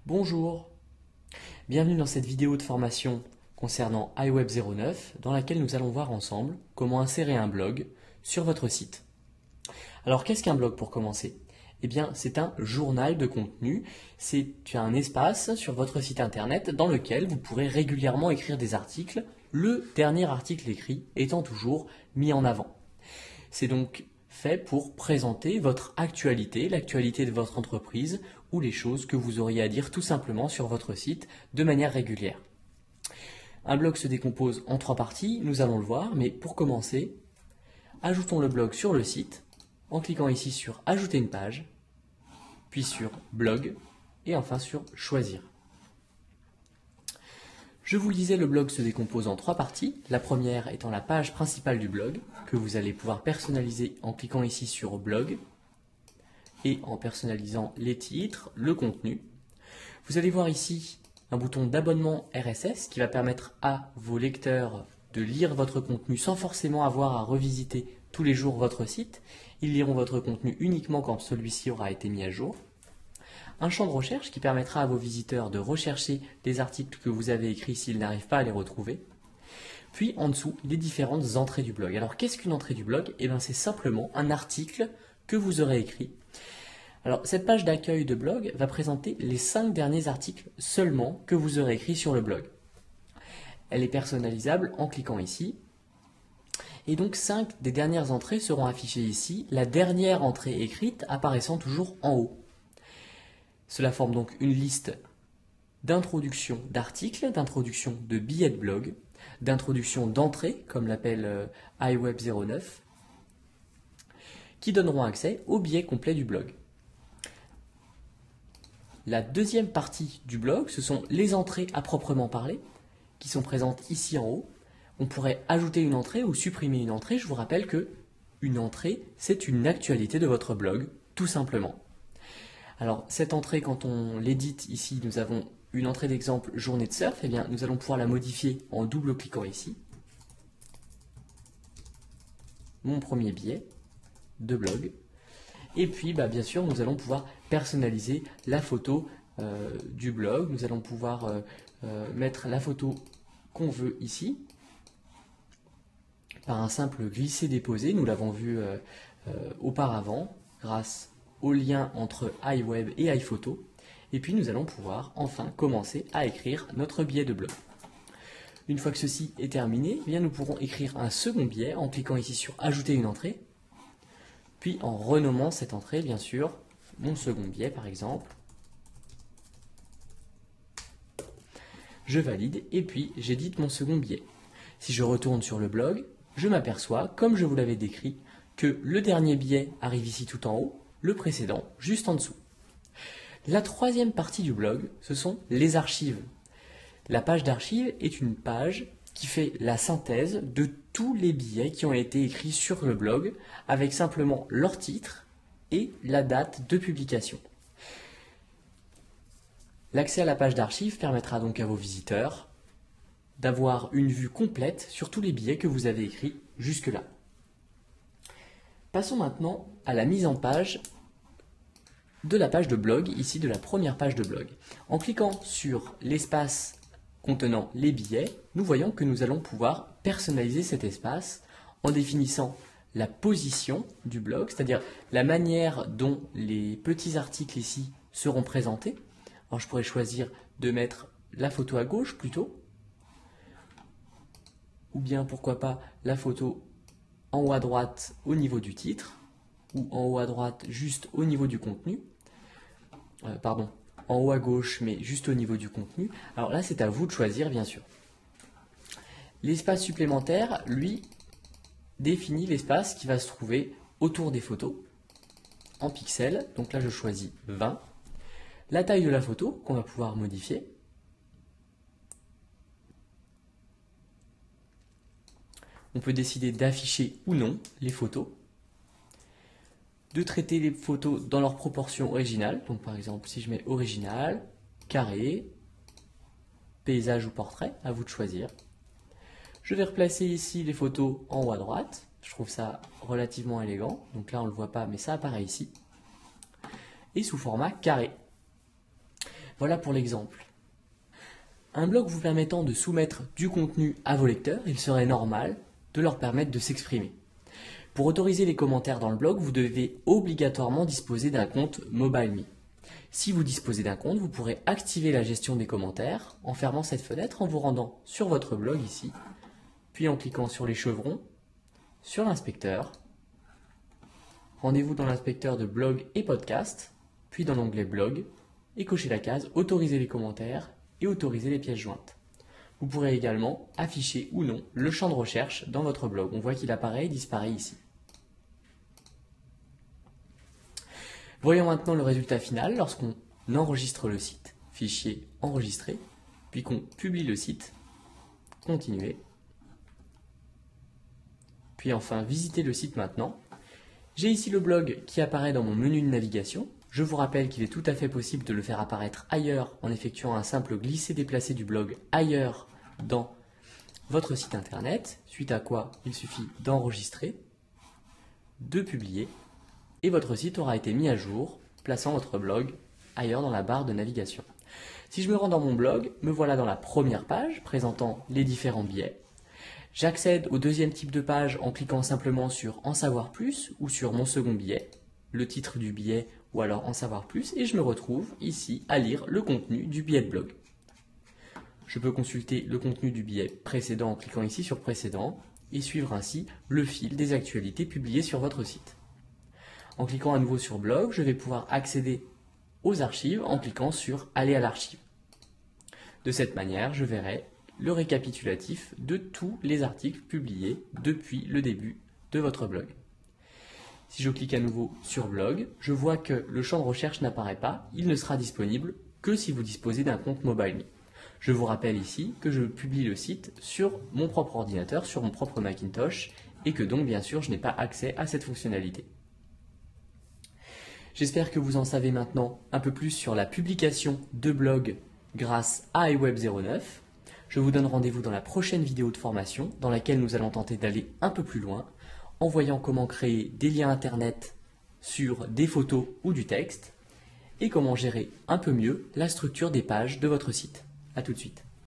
Bonjour, bienvenue dans cette vidéo de formation concernant iWeb 09 dans laquelle nous allons voir ensemble comment insérer un blog sur votre site. Alors qu'est-ce qu'un blog pour commencer? Eh bien c'est un journal de contenu, c'est un espace sur votre site internet dans lequel vous pourrez régulièrement écrire des articles, le dernier article écrit étant toujours mis en avant. C'est donc fait pour présenter votre actualité, l'actualité de votre entreprise ou les choses que vous auriez à dire tout simplement sur votre site de manière régulière. Un blog se décompose en 3 parties, nous allons le voir, mais pour commencer, ajoutons le blog sur le site en cliquant ici sur Ajouter une page, puis sur Blog et enfin sur Choisir. Je vous le disais, le blog se décompose en 3 parties, la première étant la page principale du blog, que vous allez pouvoir personnaliser en cliquant ici sur Blog, et en personnalisant les titres, le contenu. Vous allez voir ici un bouton d'abonnement RSS qui va permettre à vos lecteurs de lire votre contenu sans forcément avoir à revisiter tous les jours votre site. Ils liront votre contenu uniquement quand celui-ci aura été mis à jour. Un champ de recherche qui permettra à vos visiteurs de rechercher les articles que vous avez écrits s'ils n'arrivent pas à les retrouver. Puis en dessous, les différentes entrées du blog. Alors qu'est-ce qu'une entrée du blog? Eh bien c'est simplement un article que vous aurez écrit. Alors cette page d'accueil de blog va présenter les 5 derniers articles seulement que vous aurez écrits sur le blog. Elle est personnalisable en cliquant ici. Et donc 5 des dernières entrées seront affichées ici, la dernière entrée écrite apparaissant toujours en haut. Cela forme donc une liste d'introduction d'articles, d'introduction de billets de blog, d'introduction d'entrées, comme l'appelle iWeb 09, qui donneront accès au billet complet du blog. La deuxième partie du blog, ce sont les entrées à proprement parler, qui sont présentes ici en haut. On pourrait ajouter une entrée ou supprimer une entrée. Je vous rappelle que une entrée, c'est une actualité de votre blog, tout simplement. Alors cette entrée, quand on l'édite ici, nous avons une entrée d'exemple journée de surf, eh bien nous allons pouvoir la modifier en double-cliquant ici. Mon premier billet de blog. Et puis bien sûr nous allons pouvoir personnaliser la photo du blog. Nous allons pouvoir mettre la photo qu'on veut ici par un simple glisser-déposer. Nous l'avons vu auparavant grâce au lien entre iWeb et iPhoto. Et puis nous allons pouvoir enfin commencer à écrire notre billet de blog. Une fois que ceci est terminé, eh bien, nous pourrons écrire un second billet en cliquant ici sur Ajouter une entrée, puis en renommant cette entrée, bien sûr, mon second billet par exemple. Je valide et puis j'édite mon second billet. Si je retourne sur le blog, je m'aperçois, comme je vous l'avais décrit, que le dernier billet arrive ici tout en haut, le précédent juste en dessous. La troisième partie du blog, ce sont les archives. La page d'archives est une page qui fait la synthèse de tous les billets qui ont été écrits sur le blog avec simplement leur titre et la date de publication. L'accès à la page d'archives permettra donc à vos visiteurs d'avoir une vue complète sur tous les billets que vous avez écrits jusque-là. Passons maintenant à la mise en page de la page de blog, ici de la première page de blog. En cliquant sur l'espace contenant les billets, nous voyons que nous allons pouvoir personnaliser cet espace en définissant la position du blog, c'est-à-dire la manière dont les petits articles ici seront présentés. Alors je pourrais choisir de mettre la photo à gauche plutôt, ou bien pourquoi pas la photo en haut à droite au niveau du titre, ou en haut à droite juste au niveau du contenu, en haut à gauche mais juste au niveau du contenu. Alors là c'est à vous de choisir bien sûr. L'espace supplémentaire, lui, définit l'espace qui va se trouver autour des photos en pixels, donc là je choisis 20. La taille de la photo qu'on va pouvoir modifier. On peut décider d'afficher ou non les photos, de traiter les photos dans leur proportion originale. Donc par exemple, si je mets original, carré, paysage ou portrait, à vous de choisir. Je vais replacer ici les photos en haut à droite. Je trouve ça relativement élégant. Donc là, on ne le voit pas, mais ça apparaît ici. Et sous format carré. Voilà pour l'exemple. Un blog vous permettant de soumettre du contenu à vos lecteurs, il serait normal de leur permettre de s'exprimer. Pour autoriser les commentaires dans le blog, vous devez obligatoirement disposer d'un compte MobileMe. Si vous disposez d'un compte, vous pourrez activer la gestion des commentaires en fermant cette fenêtre en vous rendant sur votre blog ici, puis en cliquant sur les chevrons, sur l'inspecteur. Rendez-vous dans l'inspecteur de blog et podcast, puis dans l'onglet blog, et cochez la case autoriser les commentaires et autoriser les pièces jointes. Vous pourrez également afficher ou non le champ de recherche dans votre blog. On voit qu'il apparaît et disparaît ici. Voyons maintenant le résultat final lorsqu'on enregistre le site, fichier enregistré, puis qu'on publie le site, continuer, puis enfin visiter le site maintenant. J'ai ici le blog qui apparaît dans mon menu de navigation. Je vous rappelle qu'il est tout à fait possible de le faire apparaître ailleurs en effectuant un simple glisser-déplacer du blog ailleurs dans votre site internet, suite à quoi il suffit d'enregistrer, de publier, et votre site aura été mis à jour, plaçant votre blog ailleurs dans la barre de navigation. Si je me rends dans mon blog, me voilà dans la première page présentant les différents billets. J'accède au deuxième type de page en cliquant simplement sur « En savoir plus » ou sur mon second billet, le titre du billet ou alors « En savoir plus » et je me retrouve ici à lire le contenu du billet de blog. Je peux consulter le contenu du billet précédent en cliquant ici sur « Précédent » et suivre ainsi le fil des actualités publiées sur votre site. En cliquant à nouveau sur blog, je vais pouvoir accéder aux archives en cliquant sur aller à l'archive. De cette manière, je verrai le récapitulatif de tous les articles publiés depuis le début de votre blog. Si je clique à nouveau sur blog, je vois que le champ de recherche n'apparaît pas, il ne sera disponible que si vous disposez d'un compte MobileMe. Je vous rappelle ici que je publie le site sur mon propre ordinateur, sur mon propre Macintosh, et que donc bien sûr je n'ai pas accès à cette fonctionnalité. J'espère que vous en savez maintenant un peu plus sur la publication de blogs grâce à iWeb 09. Je vous donne rendez-vous dans la prochaine vidéo de formation dans laquelle nous allons tenter d'aller un peu plus loin en voyant comment créer des liens internet sur des photos ou du texte et comment gérer un peu mieux la structure des pages de votre site. A tout de suite.